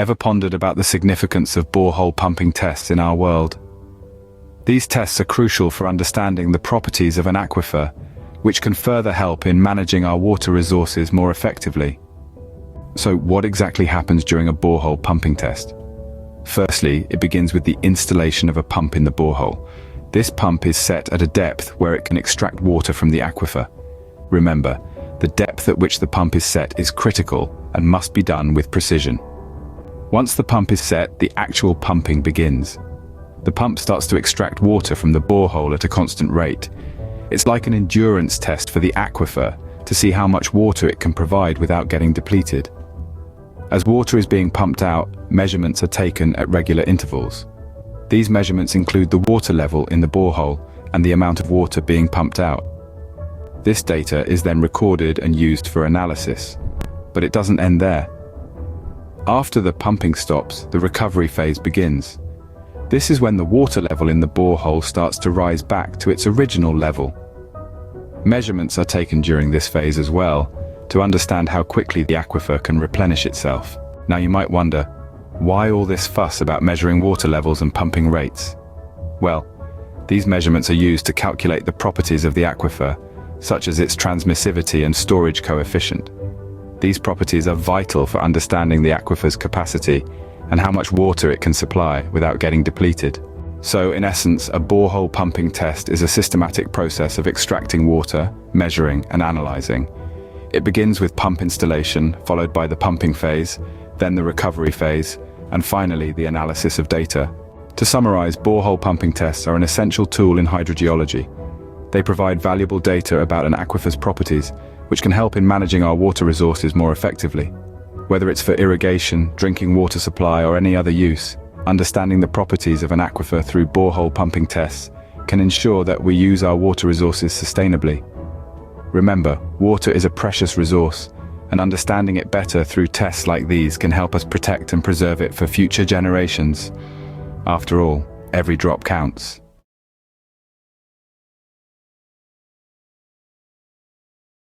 Ever pondered about the significance of borehole pumping tests in our world? These tests are crucial for understanding the properties of an aquifer, which can further help in managing our water resources more effectively. So what exactly happens during a borehole pumping test? Firstly, it begins with the installation of a pump in the borehole. This pump is set at a depth where it can extract water from the aquifer. Remember, the depth at which the pump is set is critical and must be done with precision. Once the pump is set, the actual pumping begins. The pump starts to extract water from the borehole at a constant rate. It's like an endurance test for the aquifer to see how much water it can provide without getting depleted. As water is being pumped out, measurements are taken at regular intervals. These measurements include the water level in the borehole and the amount of water being pumped out. This data is then recorded and used for analysis. But it doesn't end there. After the pumping stops, the recovery phase begins. This is when the water level in the borehole starts to rise back to its original level. Measurements are taken during this phase as well, to understand how quickly the aquifer can replenish itself. Now you might wonder, why all this fuss about measuring water levels and pumping rates? Well, these measurements are used to calculate the properties of the aquifer, such as its transmissivity and storage coefficient. These properties are vital for understanding the aquifer's capacity and how much water it can supply without getting depleted. So, in essence, a borehole pumping test is a systematic process of extracting water, measuring, and analyzing. It begins with pump installation, followed by the pumping phase, then the recovery phase, and finally the analysis of data. To summarize, borehole pumping tests are an essential tool in hydrogeology. They provide valuable data about an aquifer's properties, which can help in managing our water resources more effectively. Whether it's for irrigation, drinking water supply, or any other use, understanding the properties of an aquifer through borehole pumping tests can ensure that we use our water resources sustainably. Remember, water is a precious resource, and understanding it better through tests like these can help us protect and preserve it for future generations. After all, every drop counts.